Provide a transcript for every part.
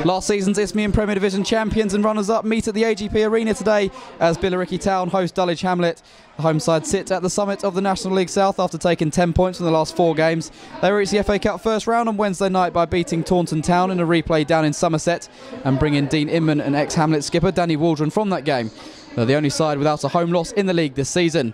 Last season's Isthmian Premier Division champions and runners-up meet at the AGP Arena today as Billericay Town host Dulwich Hamlet. The home side sit at the summit of the National League South after taking 10 points from the last 4 games. They reached the FA Cup first round on Wednesday night by beating Taunton Town in a replay down in Somerset and bringing Dean Inman and ex-Hamlet skipper Danny Waldron from that game. They're the only side without a home loss in the league this season.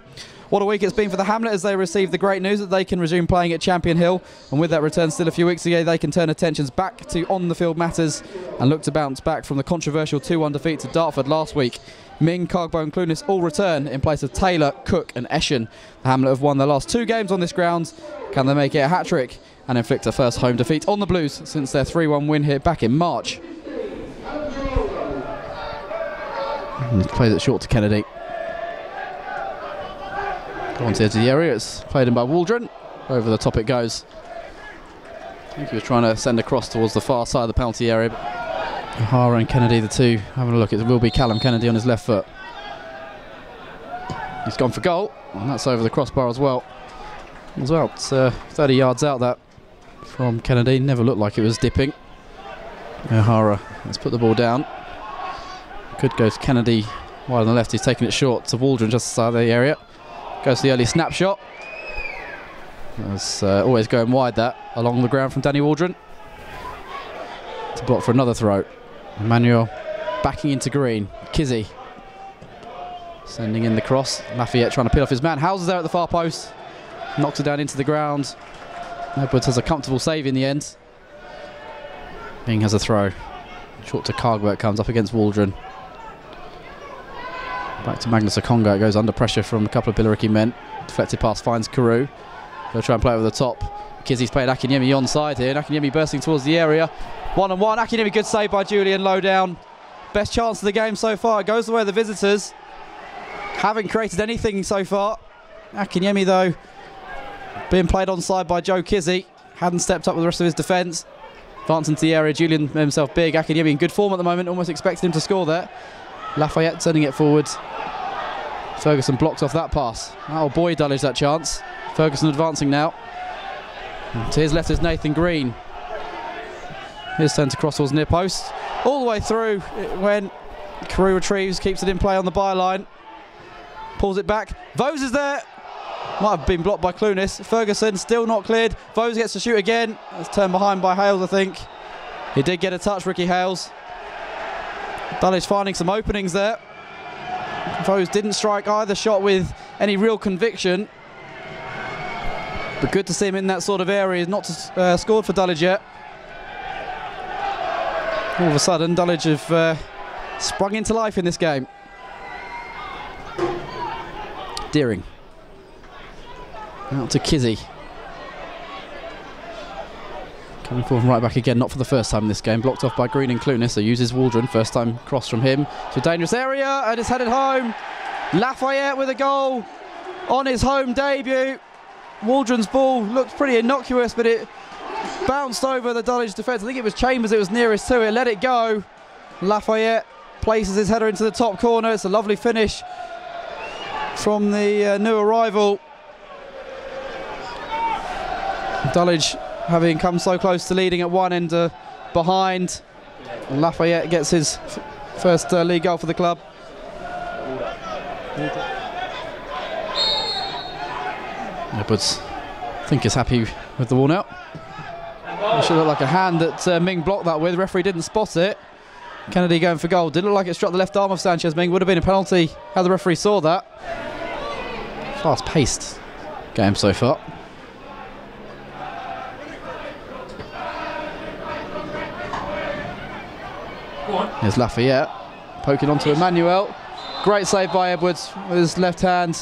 What a week it's been for the Hamlet as they receive the great news that they can resume playing at Champion Hill, and with that return still a few weeks ago, they can turn attentions back to on-the-field matters and look to bounce back from the controversial 2-1 defeat to Dartford last week. Ming, Cargbo and Clunis all return in place of Taylor, Cook and Eshen. The Hamlet have won their last 2 games on this ground. Can they make it a hat-trick and inflict a first home defeat on the Blues since their 3-1 win here back in March? He plays it short to Kennedy. On to the edge of the area, it's played in by Waldron. Over the top it goes. I think he was trying to send across towards the far side of the penalty area. O'Hara and Kennedy, the two, having a look. It will be Callum Kennedy on his left foot. He's gone for goal, and that's over the crossbar as well. It's 30 yards out that from Kennedy. Never looked like it was dipping. O'Hara has put the ball down. Could go to Kennedy wide on the left. He's taking it short to Waldron just outside the area. Goes to the early snapshot. It's always going wide that, along the ground from Danny Waldron. To block for another throw. Emmanuel backing into green. Kizzy sending in the cross. Lafayette trying to peel off his man. Houses there at the far post. Knocks it down into the ground. Edwards has a comfortable save in the end. Ming has a throw. Short to Cargbo, it comes up against Waldron. Back to Magnus Okonga, it goes under pressure from a couple of Billericay men. Deflected pass finds Carew. He'll try and play over the top. Kizzy's played Akinyemi onside here. Akinyemi bursting towards the area. 1-on-1. Akinyemi, good save by Julian low down. Best chance of the game so far. It goes the way of the visitors. Haven't created anything so far. Akinyemi though, being played onside by Joe Kizzy. Hadn't stepped up with the rest of his defence. Advancing to the area. Julian made himself big. Akinyemi in good form at the moment. Almost expected him to score there. Lafayette sending it forward. Ferguson blocks off that pass. Oh boy, Dulwich that chance. Ferguson advancing now. And to his left is Nathan Green. His turn to cross towards near post. All the way through when Carew retrieves, keeps it in play on the byline. Pulls it back. Vose is there. Might have been blocked by Clunis. Ferguson still not cleared. Vose gets to shoot again. It's turned behind by Hales, I think. He did get a touch, Ricky Hales. Dulwich finding some openings there. Vose didn't strike either shot with any real conviction. But good to see him in that sort of area. He's not scored for Dulwich yet. All of a sudden, Dulwich have sprung into life in this game. Deering. Out to Kizzy. Coming forward from right back again, not for the first time in this game. Blocked off by Green and Clunis, so uses Waldron. First time cross from him to a dangerous area, and it's headed home. Lafayette with a goal on his home debut. Waldron's ball looked pretty innocuous, but it bounced over the Dulwich defence. I think it was Chambers it was nearest to it. Let it go. Lafayette places his header into the top corner. It's a lovely finish from the new arrival. Dulwich having come so close to leading at one end behind. Lafayette gets his first league goal for the club. Edwards, I think, is happy with the ball now. It should look like a hand that Ming blocked that with. Referee didn't spot it. Kennedy going for goal. Didn't look like it struck the left arm of Sanchez. Ming would have been a penalty how the referee saw that. Fast-paced game so far. Here's Lafayette poking onto Emmanuel. Great save by Edwards with his left hand.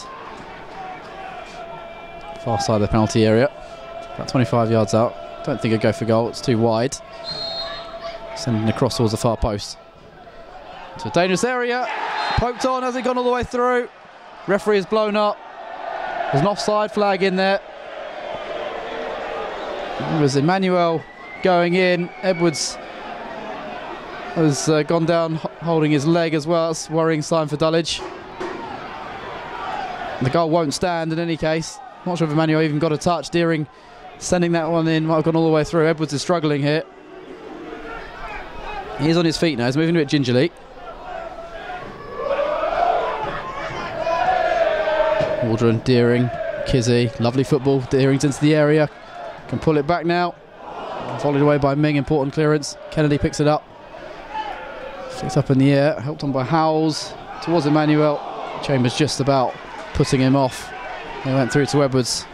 Far side of the penalty area. About 25 yards out. Don't think he'd go for goal, it's too wide. Sending across towards the far post. To a dangerous area. Poked on, has it gone all the way through? Referee is blown up. There's an offside flag in there. It was Emmanuel going in. Edwards has gone down holding his leg as well. That's a worrying sign for Dulwich. The goal won't stand in any case. Not sure if Emmanuel even got a touch. Deering sending that one in, might have gone all the way through. Edwards is struggling here. He's on his feet now, he's moving a bit gingerly. Waldron, Deering, Kizzy, lovely football. Deering's into the area, can pull it back now. Volleyed away by Ming, important clearance. Kennedy picks it up. Flicked up in the air, helped on by Howells. Towards Emmanuel. Chambers just about putting him off. He went through to Edwards.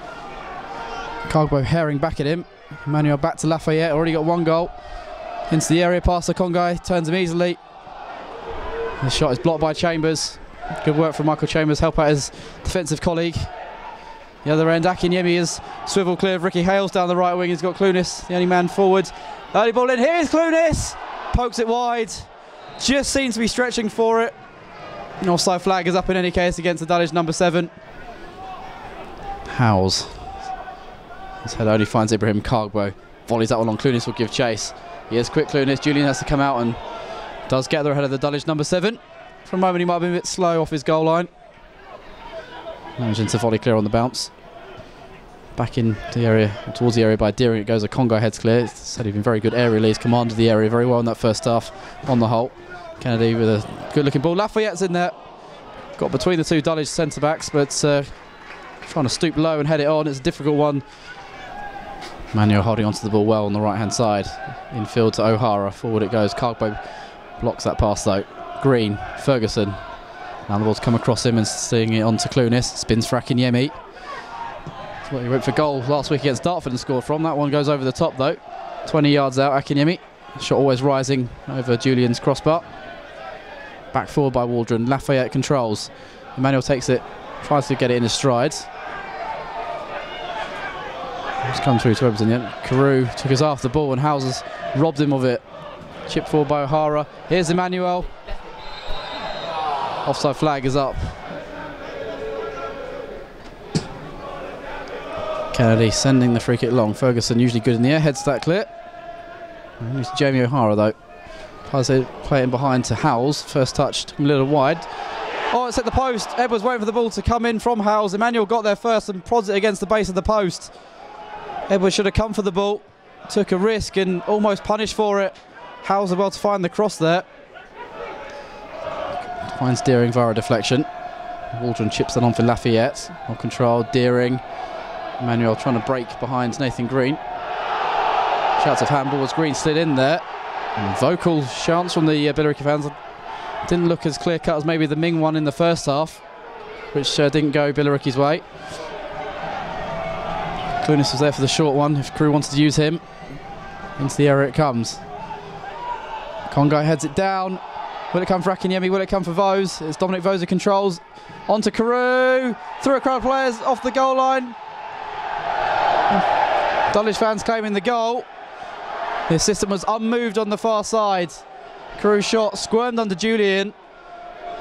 Cargbo herring back at him. Emmanuel back to Lafayette, already got one goal. Into the area, past the Congai, turns him easily. The shot is blocked by Chambers. Good work from Michael Chambers, help out his defensive colleague. The other end, Akinyemi is swivel clear of Ricky Hales down the right wing. He's got Clunis, the only man forward. Early ball in, here's Clunis! Pokes it wide. Just seems to be stretching for it. An offside flag is up in any case against the Dulwich number 7. Howells. His head only finds Ibrahim Cargbo. Volleys that one on Clunis, will give chase. He is quick, Clunis. Julian has to come out and does get there ahead of the Dulwich number 7. For a moment he might have been a bit slow off his goal line. Managing to volley clear on the bounce. Back in the area, towards the area by Deering. It goes a Congo heads clear. Said he's been very good aerially. He's commanded the area very well in that first half on the whole. Kennedy with a good looking ball. Lafayette's in there. Got between the two Dulwich centre backs, but trying to stoop low and head it on. It's a difficult one. Manuel holding onto the ball well on the right hand side. Infield to O'Hara. Forward it goes. Cargbo blocks that pass though. Green, Ferguson. Now the ball's come across him and seeing it on to Clunis. Spins for Akinyemi. That's what he went for goal last week against Dartford and scored from. That one goes over the top though. 20 yards out, Akinyemi. Shot always rising over Julian's crossbar. Back forward by Waldron. Lafayette controls. Emmanuel takes it, tries to get it in his strides. It's come through to Edwards in the end. Carew took us after the ball and Houses robbed him of it. Chip forward by O'Hara. Here's Emmanuel. Offside flag is up. Kennedy sending the free kick long. Ferguson usually good in the air, heads that clear. And it's Jamie O'Hara though. Playing behind to Howells. First touch, took him a little wide. Oh, it's at the post. Edwards waiting for the ball to come in from Howells. Emmanuel got there first and prods it against the base of the post. Edwards should have come for the ball. Took a risk and almost punished for it. Howells able to find the cross there. Finds Deering via a deflection. Waldron chips that on for Lafayette. Well controlled, Deering. Emmanuel trying to break behind Nathan Green. Shouts of handball as Green slid in there. And vocal shouts from the Billericay fans. Didn't look as clear cut as maybe the Ming one in the first half, which didn't go Billericay's way. Clunis was there for the short one if Crew wanted to use him. Into the area it comes. Congai heads it down. Will it come for Akinyemi? Will it come for Vose? It's Dominic Vose who controls. On to Carew. Through a crowd of players off the goal line. Dulwich fans claiming the goal. The assistant was unmoved on the far side. Carew shot squirmed under Julian.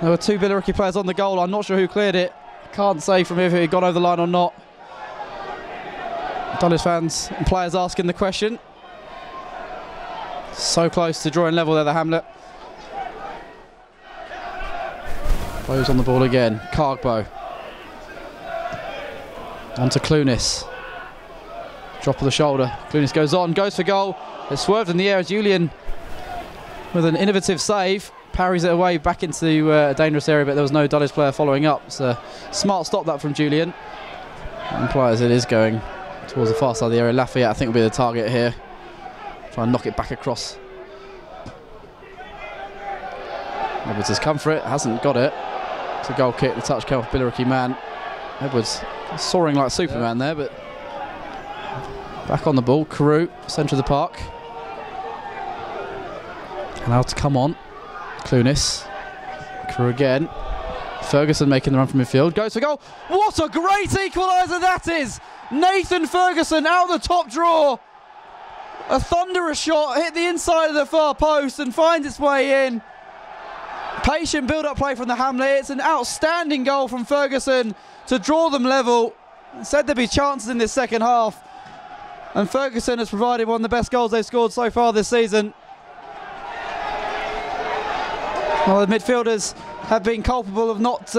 There were two Billericay players on the goal. I'm not sure who cleared it. Can't say from here if it had gone over the line or not. Dulwich fans and players asking the question. So close to drawing level there, the Hamlet. Bowes on the ball again. Cargbo. On to Clunis. Drop of the shoulder. Clunis goes on, goes for goal. It's swerved in the air as Julian, with an innovative save, parries it away back into a dangerous area, but there was no Dulwich player following up. It's a smart stop that from Julian. That implies it is going towards the far side of the area. Lafayette, I think, will be the target here. Try and knock it back across. Edwards has come for it, hasn't got it. It's a goal kick, the touch came off Billericay man. Edwards soaring like Superman there, but back on the ball. Carew, centre of the park. Allowed to come on. Clunis. Carew again. Ferguson making the run from midfield. Goes for goal. What a great equaliser that is! Nathan Ferguson out of the top draw. A thunderous shot, hit the inside of the far post and finds its way in. Patient build-up play from the Hamlet. It's an outstanding goal from Ferguson to draw them level. Said there'd be chances in this second half. And Ferguson has provided one of the best goals they've scored so far this season. Well, the midfielders have been culpable of not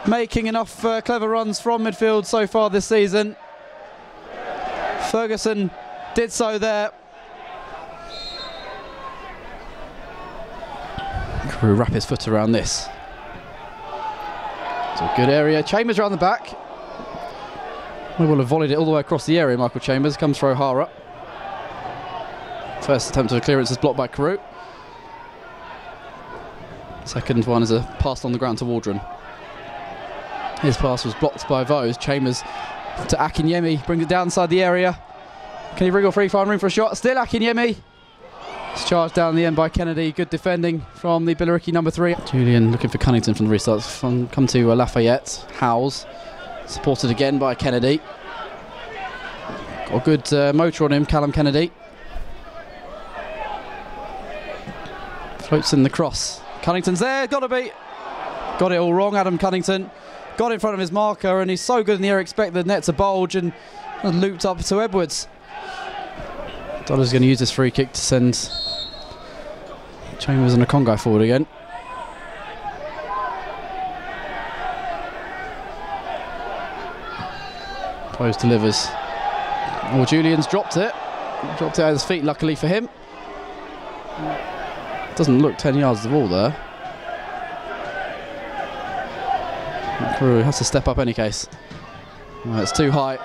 making enough clever runs from midfield so far this season. Ferguson did so there. Carew wrap his foot around this. It's a good area. Chambers around the back. We will have volleyed it all the way across the area. Michael Chambers comes for O'Hara. First attempt at a clearance is blocked by Carew. Second one is a pass on the ground to Waldron. His pass was blocked by Vose. Chambers to Akinyemi, brings it down inside the area. Can he wriggle free, find room for a shot? Still Akinyemi. It's charged down the end by Kennedy. Good defending from the Billericay number 3. Julian looking for Cunnington from the restart. Come to Lafayette. Howes, supported again by Kennedy. Got a good motor on him, Callum Kennedy. Floats in the cross. Cunnington's there, gotta be. Got it all wrong, Adam Cunnington. Got in front of his marker, and he's so good in the air, expect the net to bulge, and looped up to Edwards. Dollar's going to use this free kick to send Chambers and Okongai forward again. Close delivers. Oh, Julian's dropped it. Dropped it at his feet, luckily for him. Doesn't look 10 yards of the ball there. Carew has to step up any case. Well, it's too high.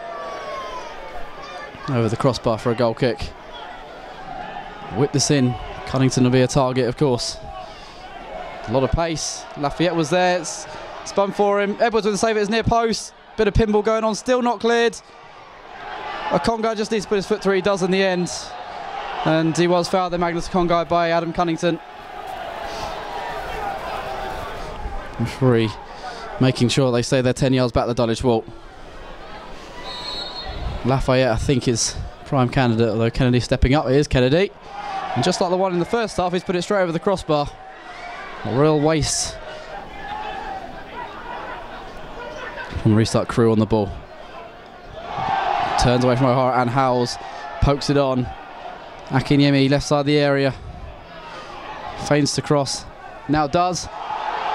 Over the crossbar for a goal kick. Whip this in. Cunnington will be a target, of course. A lot of pace. Lafayette was there. It's spun for him. Edwards with the save at his near post. Bit of pinball going on. Still not cleared. Okongai just needs to put his foot through. He does in the end. And he was fouled, the Magnus Okongai, by Adam Cunnington. Referee making sure they stay there 10 yards back the Dulwich wall. Lafayette, I think, is prime candidate, although Kennedy stepping up. It is Kennedy. And just like the one in the first half, he's put it straight over the crossbar. A real waste. From restart, Carew on the ball. Turns away from O'Hara, and Howes pokes it on. Akinyemi, left side of the area. Feigns to cross. Now does.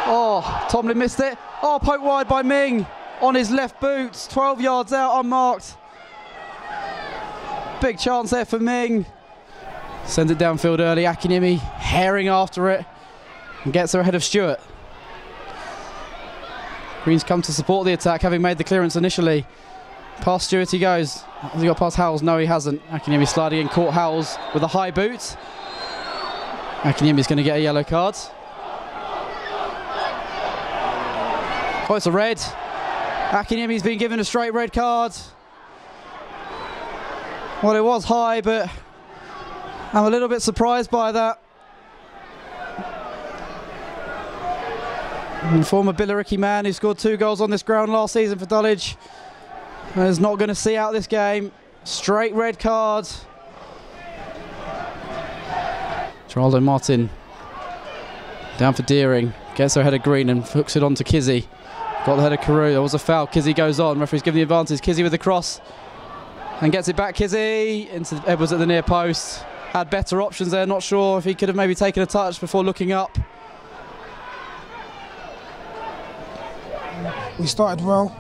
Oh, Tomlin missed it. Oh, poked wide by Ming on his left boot. 12 yards out, unmarked. Big chance there for Ming. Sends it downfield early. Akinyemi herring after it and gets her ahead of Stewart. Green's come to support the attack, having made the clearance initially. Past Stewart he goes. Has he got past Howells? No, he hasn't. Akinyemi sliding in, caught Howells with a high boot. Akinyemi's going to get a yellow card. Oh, it's a red. Akinyemi's been given a straight red card. Well, it was high, but I'm a little bit surprised by that. And former Billericay man who scored 2 goals on this ground last season for Dulwich is not going to see out this game. Straight red card. Geraldo Martin down for Deering. Gets her head of Green and hooks it on to Kizzy. Got the head of Carew. There was a foul. Kizzy goes on. Referee's giving the advantage. Kizzy with the cross. And gets it back. Kizzy into Edwards at the near post. Had better options there. Not sure if he could have maybe taken a touch before looking up. We started well.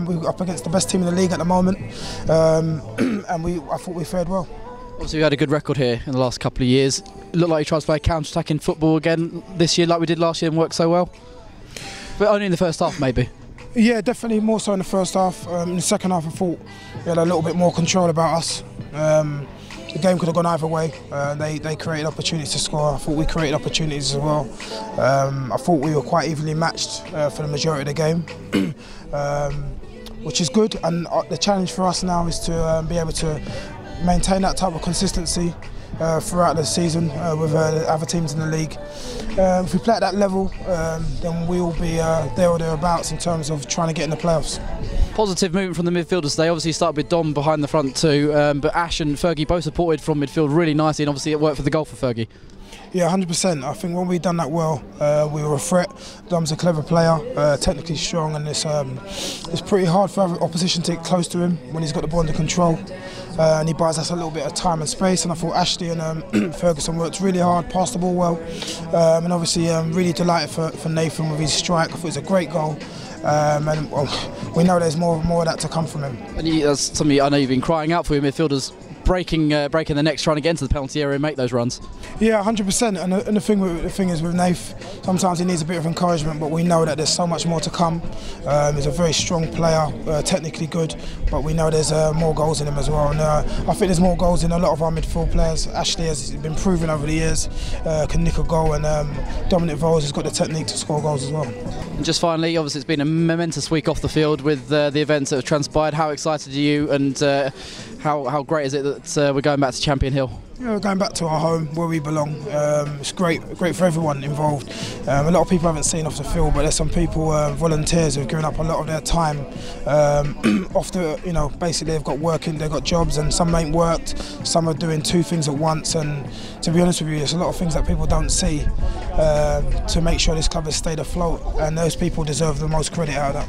We were up against the best team in the league at the moment, and I thought we fared well. Obviously, we had a good record here in the last couple of years. It looked like you tried to play counter-attacking football again this year, like we did last year, and worked so well. But only in the first half, maybe. Yeah, definitely more so in the first half. In the second half, I thought we had a little bit more control about us. The game could have gone either way. They created opportunities to score. I thought we created opportunities as well. I thought we were quite evenly matched for the majority of the game, which is good. And the challenge for us now is to be able to maintain that type of consistency throughout the season with the other teams in the league. If we play at that level, then we will be there or thereabouts in terms of trying to get in the playoffs. Positive movement from the midfielders. They obviously started with Dom behind the front too, but Ash and Fergie both supported from midfield really nicely, and obviously it worked for the goal for Fergie. Yeah, 100%. I think when we done that well, we were a threat. Dom's a clever player, technically strong, and it's pretty hard for opposition to get close to him when he's got the ball under control. And he buys us a little bit of time and space, and I thought Ashley and Ferguson worked really hard, passed the ball well, and obviously really delighted for Nathan with his strike. I thought it was a great goal. And well, we know there's more of that to come from him. And that's something I know you've been crying out for your midfielders. breaking the necks, trying to get into the penalty area and make those runs. Yeah, 100%. And the thing is with Nath, sometimes he needs a bit of encouragement, but we know that there's so much more to come. He's a very strong player, technically good, but we know there's more goals in him as well. And I think there's more goals in a lot of our midfield players. Ashley has been proven over the years, can nick a goal, and Dominic Voles has got the technique to score goals as well. And just finally, obviously it's been a momentous week off the field with the events that have transpired. How excited are you, and how great is it that we're going back to Champion Hill? Yeah, we're going back to our home where we belong. It's great for everyone involved. A lot of people haven't seen off the field, but there's some people, volunteers, who've given up a lot of their time. Basically they've got working, they've got jobs, and some ain't worked. Some are doing two things at once, and to be honest with you, there's a lot of things that people don't see to make sure this club has stayed afloat, and those people deserve the most credit out of that.